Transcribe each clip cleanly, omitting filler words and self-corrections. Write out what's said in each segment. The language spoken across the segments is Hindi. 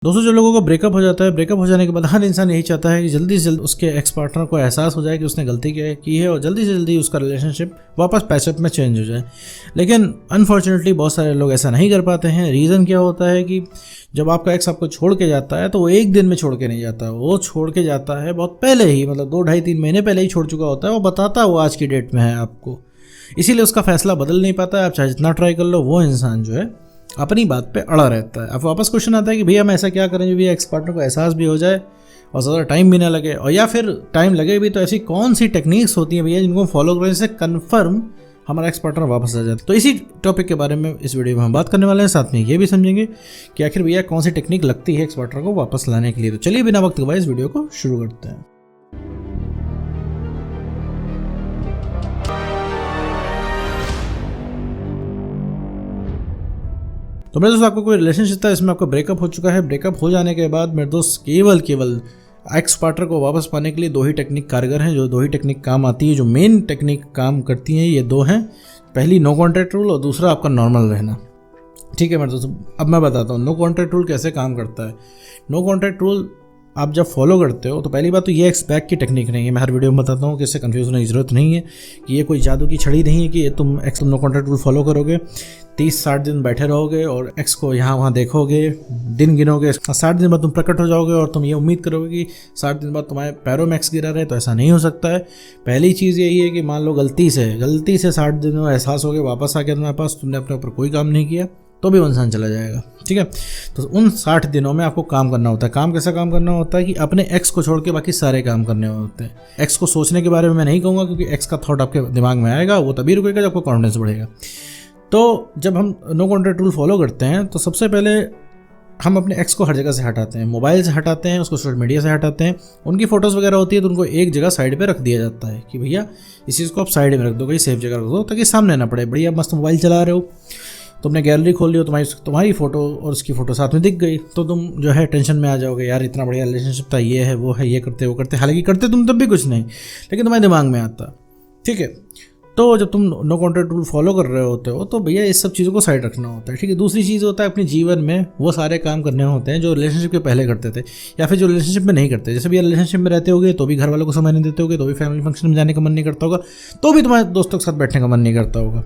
दोस्तों, जो लोगों का ब्रेकअप हो जाता है, ब्रेकअप हो जाने के बाद हर इंसान यही चाहता है कि जल्दी से जल्दी उसके एक्स पार्टनर को एहसास हो जाए कि उसने गलती की है और जल्दी से जल्दी उसका रिलेशनशिप वापस पैचअप में चेंज हो जाए। लेकिन अनफॉर्चुनेटली बहुत सारे लोग ऐसा नहीं कर पाते हैं। रीज़न क्या होता है कि जब आपका एक्स आपको छोड़ के जाता है तो वो एक दिन में छोड़ के नहीं जाता, वो छोड़ के जाता है बहुत पहले ही, मतलब 2 ढाई 3 महीने पहले ही छोड़ चुका होता है। वो बताता है वो आज की डेट में है आपको, इसीलिए उसका फैसला बदल नहीं पाता है। आप चाहे जितना ट्राई कर लो, वो इंसान जो है अपनी बात पे अड़ा रहता है। अब वापस क्वेश्चन आता है कि भैया हम ऐसा क्या करें जो भैया एक्स पार्टनर को एहसास भी हो जाए और ज़्यादा टाइम भी ना लगे, और या फिर टाइम लगे भी तो ऐसी कौन सी टेक्निक्स होती हैं भैया जिनको फॉलो करने से कन्फर्म हमारा एक्स पार्टनर वापस आ जाता है। तो इसी टॉपिक के बारे में इस वीडियो में हम बात करने वाले हैं। साथ में ये भी समझेंगे कि आखिर भैया कौन सी टेक्निक लगती है एक्स पार्टनर को वापस लाने के लिए। तो चलिए बिना वक्त गवाए इस वीडियो को शुरू करते हैं। तो मेरे दोस्त, आपको कोई रिलेशनशिप था इसमें आपका ब्रेकअप हो चुका है। ब्रेकअप हो जाने के बाद मेरे दोस्त केवल एक्स पार्टनर को वापस पाने के लिए 2 ही टेक्निक कारगर हैं, जो 2 ही टेक्निक काम आती है, जो मेन टेक्निक काम करती हैं। ये 2 हैं, पहली नो कॉन्टैक्ट रूल और दूसरा आपका नॉर्मल रहना। ठीक है मेरे दोस्त, अब मैं बताता हूँ नो कॉन्टैक्ट रूल कैसे काम करता है। नो कॉन्टैक्ट रूल आप जब फॉलो करते हो तो पहली बात तो ये एक्स बैक की टेक्निक नहीं है। मैं हर वीडियो में बताता हूँ कि इससे कंफ्यूज होने की ज़रूरत नहीं है कि ये कोई जादू की छड़ी नहीं है कि तुम ex no contact rule follow करोगे, 30-60 दिन बैठे रहोगे और एक्स को यहाँ वहाँ देखोगे, दिन गिनोगे, 60 दिन बाद तुम प्रकट हो जाओगे और तुम ये उम्मीद करोगे कि 60 दिन बाद तुम्हारे पैरों में एक्स गिरा रहे। तो ऐसा नहीं हो सकता है। पहली चीज़ यही है कि मान लो गलती से 60 दिन में एहसास हो गया, वापस आ गया तुम्हारे पास, तुमने अपने ऊपर कोई काम नहीं किया, तो भी वो इंसान चला जाएगा। ठीक है, तो उन 60 दिनों में आपको काम करना होता है। काम कैसा काम करना होता है कि अपने एक्स को छोड़ के बाकी सारे काम करने होते हैं। एक्स को सोचने के बारे में मैं नहीं कहूँगा, क्योंकि एक्स का थॉट आपके दिमाग में आएगा, वो तभी रुकेगा जब आपको कॉन्फिडेंस बढ़ेगा। तो जब हम नो कॉन्टैक्ट रूल फॉलो करते हैं तो सबसे पहले हम अपने एक्स को हर जगह से हटाते हैं, मोबाइल से हटाते हैं, उसको सोशल मीडिया से हटाते हैं। उनकी फ़ोटोज़ वगैरह होती है तो उनको एक जगह साइड पे रख दिया जाता है कि भैया इस चीज़ को आप साइड में रख दो, कहीं सेफ जगह रख दो ताकि सामने ना पड़े। बढ़िया मस्त मोबाइल चला रहे हो, तुमने गैलरी खोल ली हो, तुम्हारी फ़ोटो और उसकी फ़ोटो साथ में दिख गई तो तुम जो है टेंशन में आ जाओगे, यार इतना बढ़िया रिलेशनशिप था, ये है वो है, ये करते वो करते। हालांकि करते तुम तब भी कुछ नहीं, लेकिन तुम्हारे दिमाग में आता। ठीक है, तो जब तुम नो कॉन्टैक्ट रूल फॉलो कर रहे होते हो तो भैया इस सब चीज़ों को साइड रखना होता है। ठीक है, दूसरी चीज़ होता है अपने जीवन में वो सारे काम करने होते हैं जो रिलेशनशिप के पहले करते थे या फिर जो रिलेशनशिप में नहीं करते। जैसे भैया रिलेशनशिप में रहते होगे तो भी घर वालों को समय नहीं देते होगे, तो भी फैमिली फंक्शन में जाने का मन नहीं करता होगा, तो भी तुम्हारे दोस्तों के साथ बैठने का मन नहीं करता होगा।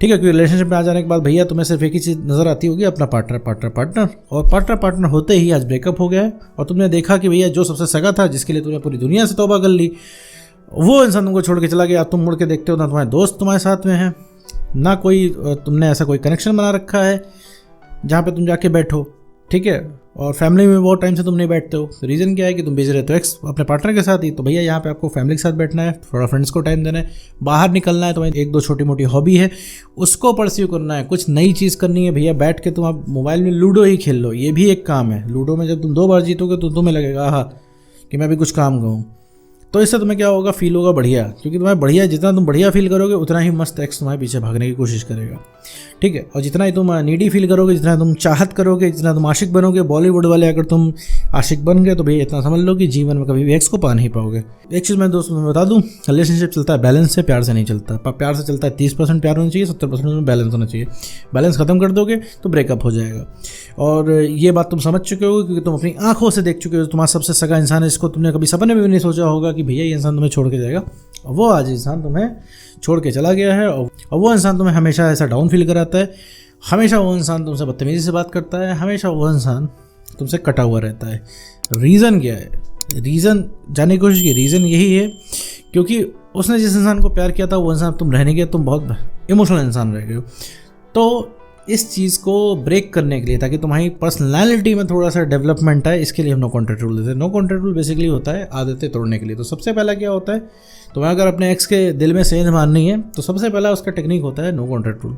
ठीक है, क्योंकि रिलेशनशिप में आ जाने के बाद भैया तुम्हें सिर्फ एक ही चीज़ नज़र आती होगी, अपना पार्टनर। और पार्टनर होते ही आज ब्रेकअप हो गया है और तुमने देखा कि भैया जो सबसे सगा था, जिसके लिए तुमने पूरी दुनिया से तौबा कर ली, वो इंसान तुमको छोड़ के चला गया। तुम मुड़ के देखते हो ना तुम्हारे दोस्त तुम्हारे साथ में हैं, ना कोई तुमने ऐसा कोई कनेक्शन बना रखा है जहाँ पे तुम जाके बैठो। ठीक है, और फैमिली में बहुत टाइम से तुम नहीं बैठते हो। रीज़न क्या है कि तुम बिजी रहते हो एक्स अपने पार्टनर के साथ ही। तो भैया यहाँ पे आपको फैमिली के साथ बैठना है, थोड़ा फ्रेंड्स को टाइम देना है, बाहर निकलना है, तुम्हारी 1-2 छोटी मोटी हॉबी है उसको परस्यू करना है, कुछ नई चीज़ करनी है। भैया बैठ के तुम आप मोबाइल में लूडो ही खेल लो, ये भी एक काम है। लूडो में जब तुम 2 बार जीतोगे तो तुम्हें लगेगा हाँ कि मैं भी कुछ काम करूँ, तो इससे तुम्हें क्या होगा, फील होगा बढ़िया। क्योंकि तुम्हें बढ़िया, जितना तुम बढ़िया फील करोगे उतना ही मस्त एक्स तुम्हारे पीछे भागने की कोशिश करेगा। ठीक है, और जितना ही तुम नीडी फील करोगे, जितना तुम चाहत करोगे, जितना तुम आशिक बनोगे, बॉलीवुड वाले अगर तुम आशिक बन गए तो भैया इतना समझ लो कि जीवन में कभी भी एक्स को पा नहीं पाओगे। एक चीज़ मैं दोस्तों बता दूँ, रिलेशनशिप चलता है बैलेंस से, प्यार से नहीं चलता। प्यार से चलता है 30% प्यार होना चाहिए, 70% में बैलेंस होना चाहिए। बैलेंस खत्म कर दोगे तो ब्रेकअप हो जाएगा। और ये बात तुम समझ चुके हो क्योंकि तुम अपनी आंखों से देख चुके हो। तुम्हारा सबसे सगा इंसान है, इसको तुमने कभी सपने में भी नहीं सोचा होगा कि भैया ये इंसान तुम्हें छोड़ के जाएगा, और वो आज इंसान तुम्हें छोड़ के चला गया है। और वो इंसान तुम्हें हमेशा ऐसा डाउन फील कराता है, हमेशा वो इंसान तुमसे बदतमीजी से बात करता है, हमेशा वो इंसान तुमसे कटा हुआ रहता है। रीज़न क्या है? रीज़न जानने की कोशिश की। रीज़न यही है क्योंकि उसने जिस इंसान को प्यार किया था वो इंसान तुम रहने के, तुम बहुत इमोशनल इंसान रह गए हो। तो इस चीज़ को ब्रेक करने के लिए, ताकि तुम्हारी पर्सनैलिटी में थोड़ा सा डेवलपमेंट आए, इसके लिए हम नो कॉन्टैक्ट रूल देते हैं। नो कॉन्टैक्ट रूल बेसिकली होता है आदतें तोड़ने के लिए। तो सबसे पहला क्या होता है, तुम्हें अगर अपने एक्स के दिल में सेंध मारनी है तो सबसे पहला उसका टेक्निक होता है no contact rule.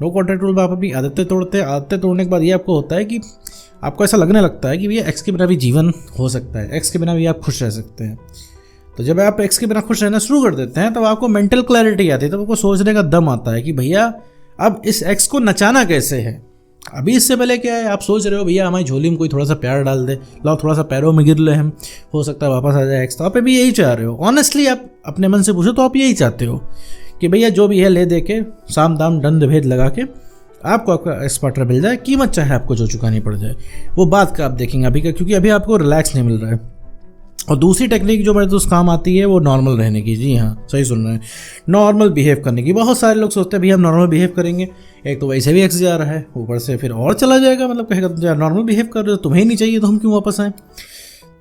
No contact rule में आप अपनी आदतें तोड़ते हैं। आदतें तोड़ने के बाद ये आपको होता है कि आपको ऐसा लगने लगता है कि भैया एक्स के बिना भी जीवन हो सकता है, एक्स के बिना भी आप खुश रह सकते हैं। तो जब आप एक्स के बिना खुश रहना शुरू कर देते हैं तो आपको मेंटल क्लैरिटी आती है, तो आपको सोचने का दम आता है कि भैया अब इस एक्स को नचाना कैसे है। अभी इससे पहले क्या है, आप सोच रहे हो भैया हमारी झोली में कोई थोड़ा सा प्यार डाल दे, लाओ थोड़ा सा पैरों में गिर ले, हम हो सकता है वापस आ जाए एक्स। तो आप भी यही चाह रहे हो। ऑनेस्टली आप अपने मन से पूछो तो आप यही चाहते हो कि भैया जो भी है ले दे के, साम दाम दंड भेद लगा के आपको आपका एक्स पार्टनर मिल जाए, कीमत चाहे आपको जो चुकानी पड़ जाए, वो बात का आप देखेंगे अभी का, क्योंकि अभी आपको रिलैक्स नहीं मिल रहा है। और दूसरी टेक्निक जो मेरे दोस्त काम आती है वो नॉर्मल रहने की। जी हाँ, सही सुन रहे हैं, नॉर्मल बिहेव करने की। बहुत सारे लोग सोचते हैं भैया हम नॉर्मल बिहेव करेंगे, एक तो वैसे भी एक्स जा रहा है, ऊपर से फिर और चला जाएगा, मतलब कहेगा तुम यार नॉर्मल बिहेव कर रहे हो, तुम्हें ही नहीं चाहिए तो हम क्यों वापस आए।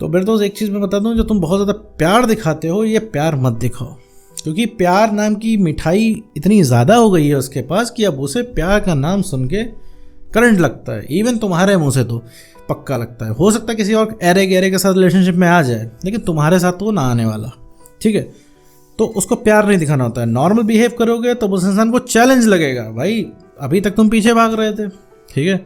तो मेरे दोस्त एक चीज़ मैं बता दूं, जो तुम बहुत ज़्यादा प्यार दिखाते हो, ये प्यार मत दिखाओ, क्योंकि प्यार नाम की मिठाई इतनी ज़्यादा हो गई है उसके पास कि अब उसे प्यार का नाम सुन के करंट लगता है। इवन तुम्हारे मुंह से तो पक्का लगता है। हो सकता है किसी और एरे गहरे के साथ रिलेशनशिप में आ जाए, लेकिन तुम्हारे साथ तो वो ना आने वाला, ठीक है। तो उसको प्यार नहीं दिखाना होता है। नॉर्मल बिहेव करोगे तो उस इंसान को चैलेंज लगेगा, भाई अभी तक तुम पीछे भाग रहे थे, ठीक है,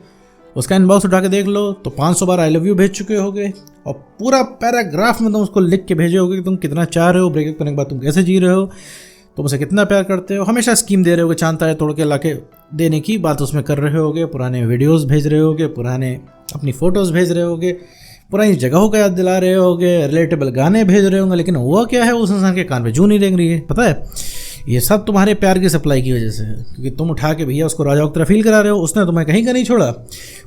उसका इनबॉक्स उठा के देख लो तो 500 बार आई लव यू भेज चुके होगे, और पूरा पैराग्राफ में तुम उसको लिख के भेजे होगे कि तुम कितना चाह रहे हो, ब्रेकअप करने के बाद तुम कैसे जी रहे हो, तुम उसे कितना प्यार करते हो, हमेशा स्कीम दे रहे होगे, चांद तारे तोड़ के लाके देने की बात उसमें कर रहे होगे, पुराने वीडियोस भेज रहे होगे, पुराने अपनी फ़ोटोज़ भेज रहे होगे, पुरानी जगहों का याद दिला रहे होगे, रिलेटेबल गाने भेज रहे होंगे, लेकिन हुआ क्या है, उस इंसान के कान पे जू नहीं रेंग रही है। पता है, ये सब तुम्हारे प्यार की सप्लाई की वजह से है, क्योंकि तुम उठा के भैया उसको राजाओं की तरह फील करा रहे हो। उसने तुम्हें कहीं का नहीं छोड़ा,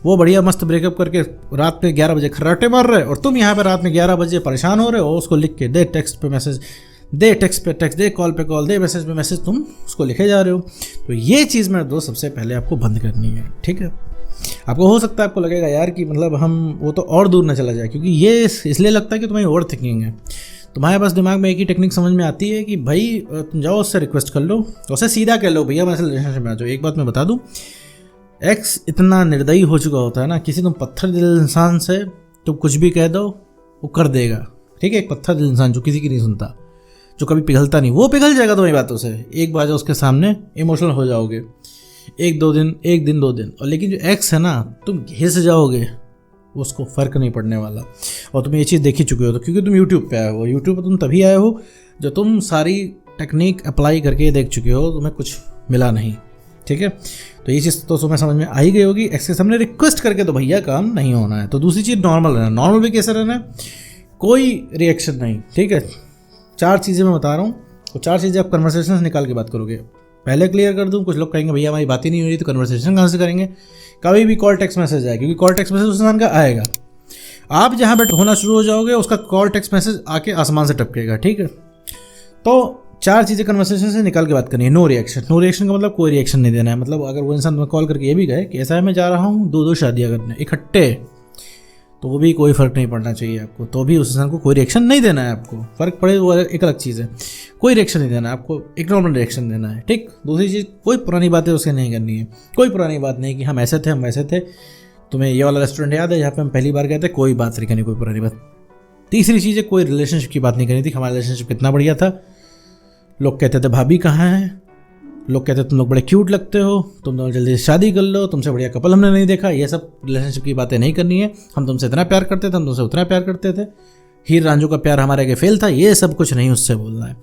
वो बढ़िया मस्त ब्रेकअप करके रात में 11 बजे खर्राटे मार रहे, और तुम यहाँ पर रात में 11 बजे परेशान हो रहे हो, उसको लिख के दे टेक्स्ट पे मैसेज, दे टेक्स्ट पे टेक्स्ट, दे कॉल पे कॉल, दे मैसेज पे मैसेज, तुम उसको लिखे जा रहे हो। तो ये चीज़ मेरे दोस्त सबसे पहले आपको बंद करनी है, ठीक है। आपको हो सकता है आपको लगेगा यार कि मतलब हम वो तो और दूर ना चला जाए, क्योंकि ये इसलिए लगता है कि तुम्हारी ओवर थिंकिंग है। तुम्हारे पास दिमाग में एक ही टेक्निक समझ में आती है कि भाई तुम जाओ उससे रिक्वेस्ट कर लो, उससे सीधा कह लो भैया मैं रिलेशनशिप में आ जाओ। एक बात मैं बता दूं, एक्स इतना निर्दयी हो चुका होता है ना, किसी तुम पत्थर दिल इंसान से तुम कुछ भी कह दो वो कर देगा, ठीक है। एक पत्थर दिल इंसान जो किसी की नहीं सुनता, जो कभी पिघलता नहीं, वो पिघल जाएगा तुम्हारी बातों से। एक बार जो उसके सामने इमोशनल हो जाओगे, एक दिन दो दिन, और लेकिन जो एक्स है ना, तुम घिस जाओगे, उसको फ़र्क नहीं पड़ने वाला। और तुम ये चीज़ देख ही चुके हो, तो क्योंकि तुम यूट्यूब पे आए हो, यूट्यूब पे तुम तभी आए हो जो तुम सारी टेक्निक अप्लाई करके देख चुके हो, तुम्हें कुछ मिला नहीं, ठीक है। तो ये चीज़ तो तुम्हें समझ में आ ही गई होगी। एक्स के सामने रिक्वेस्ट करके तो भैया काम नहीं होना है। तो दूसरी चीज़ नॉर्मल रहना। नॉर्मल भी कैसे रहना है, कोई रिएक्शन नहीं, ठीक है। 4 चीज़ें मैं बता रहा हूँ, तो 4 चीज़ें आप कन्वर्सेशन से निकाल के बात करोगे। पहले क्लियर कर दूं, कुछ लोग कहेंगे भैया हमारी बात ही नहीं हो रही तो कन्वर्सेशन कहाँ से करेंगे। कभी भी कॉल टेक्स्ट मैसेज आए, क्योंकि कॉल टेक्स्ट मैसेज उस इंसान का आएगा, आप जहाँ बैठ होना शुरू हो जाओगे उसका कॉल टेक्स्ट मैसेज आके आसमान से टपकेगा, ठीक है। तो 4 चीज़ें कन्वर्सेशन से निकाल के बात करनी है। No reaction. नो रिएक्शन का मतलब कोई रिएक्शन नहीं देना है। मतलब अगर वो इंसान तुम्हें कॉल करके ये भी कहे कि ऐसा है मैं जा रहा हूँ 2 शादियाँ करने इकट्ठे, तो वो भी कोई फ़र्क नहीं पड़ना चाहिए आपको, तो भी उस इंसान को कोई रिएक्शन नहीं देना है। आपको फ़र्क पड़े वो एक अलग चीज़ है, कोई रिएक्शन नहीं देना है आपको, एक नॉर्मल रिएक्शन देना है, ठीक। दूसरी चीज़, कोई पुरानी बातें उससे नहीं करनी है। कोई पुरानी बात नहीं कि हम ऐसे थे हम वैसे थे, तुम्हें ये वाला रेस्टोरेंट याद है जहाँ पे हम पहली बार गए थे, कोई बात नहीं करनी, कोई पुरानी बात। तीसरी चीज़ है, कोई रिलेशनशिप की बात नहीं करनी थी, हमारा रिलेशनशिप कितना बढ़िया था, लोग कहते थे भाभी कहाँ है, लोग कहते तुम लोग बड़े क्यूट लगते हो, तुम दोनों जल्दी से शादी कर लो, तुमसे बढ़िया कपल हमने नहीं देखा। ये सब रिलेशनशिप की बातें नहीं करनी है। हम तुमसे इतना प्यार करते थे, हम तुमसे उतना प्यार करते थे, हीर रांझो का प्यार हमारे आगे फेल था, ये सब कुछ नहीं उससे बोलना है।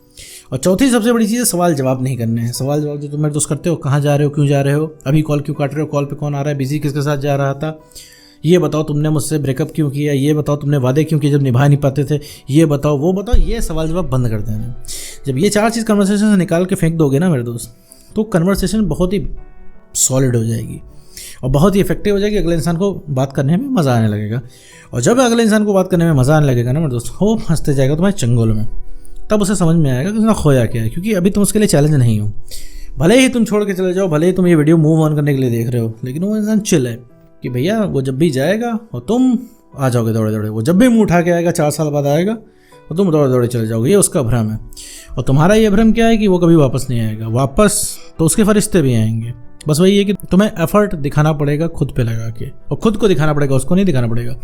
और चौथी सबसे बड़ी चीज़ है, सवाल जवाब नहीं करने हैं। सवाल जवाब जो तुम मेरे दोस्त करते हो, कहाँ जा रहे हो, क्यों जा रहे हो, अभी कॉल क्यों काट रहे हो, कॉल पे कौन आ रहा है, बिजी किसके साथ जा रहा था, ये बताओ तुमने मुझसे ब्रेकअप क्यों किया, ये बताओ तुमने वादे क्यों किए जब निभा नहीं पाते थे, ये बताओ वो बताओ, ये सवाल जवाब बंद कर देना। जब ये 4 चीज़ कन्वर्सेशन से निकाल के फेंक दोगे ना मेरे दोस्त, तो कन्वर्सेशन बहुत ही सॉलिड हो जाएगी और बहुत ही इफेक्टिव हो जाएगी। अगले इंसान को बात करने में मज़ा आने लगेगा, और जब अगले इंसान को बात करने में मज़ा आने लगेगा ना मेरे दोस्त, वो हंसते जाएगा तुम्हारे चंगोल में, तब उसे समझ में आएगा कि उसने खोया क्या है। क्योंकि अभी तुम उसके लिए चैलेंज नहीं हो। भले ही तुम छोड़ के चले जाओ, भले ही तुम ये वीडियो मूव ऑन करने के लिए देख रहे हो, लेकिन वो इंसान चिल है कि भैया वो जब भी जाएगा और तुम आ जाओगे दौड़े दौड़े, वो जब भी मुँह उठा के आएगा 4 साल बाद आएगा और तुम दौड़े दौड़े चले जाओगे, ये उसका भ्रम है। और तुम्हारा ये भ्रम क्या है कि वो कभी वापस नहीं आएगा। वापस तो उसके फरिश्ते भी आएंगे, बस वही है कि तुम्हें एफर्ट दिखाना पड़ेगा खुद पे लगा के, और खुद को दिखाना पड़ेगा, उसको नहीं दिखाना पड़ेगा।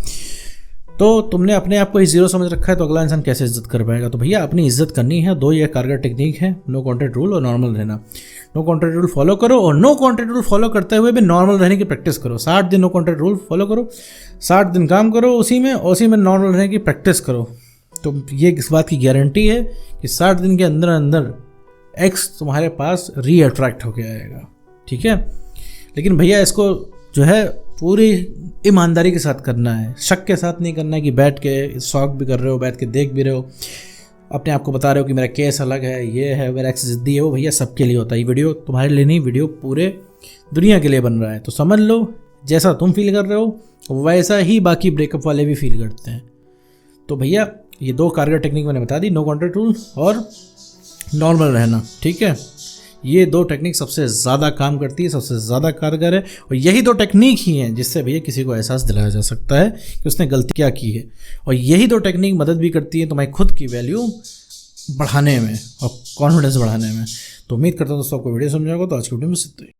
तो तुमने अपने आप को ही जीरो समझ रखा है, तो अगला इंसान कैसे इज्जत कर पाएगा। तो भैया अपनी इज्जत करनी है। 2 ये कारगर टेक्निक है, नो कॉन्ट्रैक्ट रूल और नॉर्मल रहना। नो कॉन्ट्रैक्ट रूल फॉलो करो, और नो कॉन्ट्रैक्ट रूल फॉलो करते हुए भी नॉर्मल रहने की प्रैक्टिस करो। 60 दिन नो कॉन्ट्रैक्ट रूल फॉलो करो, 60 दिन काम करो उसी में नॉर्मल रहने की प्रैक्टिस करो। तो ये इस बात की गारंटी है कि 60 दिन के अंदर अंदर एक्स तुम्हारे पास रीअट्रैक्ट होके आएगा, ठीक है। लेकिन भैया इसको जो है पूरी ईमानदारी के साथ करना है, शक के साथ नहीं करना है कि बैठ के शौक भी कर रहे हो, बैठ के देख भी रहे हो, अपने आप को बता रहे हो कि मेरा केस अलग है, ये है, मेरा एक्स जिद्दी है। वो भैया सबके लिए होता है। ये वीडियो तुम्हारे लिए नहीं, वीडियो पूरे दुनिया के लिए बन रहा है। तो समझ लो जैसा तुम फील कर रहे हो वैसा ही बाकी ब्रेकअप वाले भी फील करते हैं। तो भैया ये 2 कारगर टेक्निक मैंने बता दी, नो कॉन्टैक्ट रूल और नॉर्मल रहना, ठीक है। ये 2 टेक्निक सबसे ज़्यादा काम करती है, सबसे ज़्यादा कारगर है, और यही 2 टेक्निक ही हैं जिससे भैया किसी को एहसास दिलाया जा सकता है कि उसने गलती क्या की है। और यही 2 टेक्निक मदद भी करती है तुम्हारी खुद की वैल्यू बढ़ाने में और कॉन्फिडेंस बढ़ाने में। तो उम्मीद करता हूँ दोस्तों आपको वीडियो समझ आएगा। तो आज की वीडियो में सिर्फ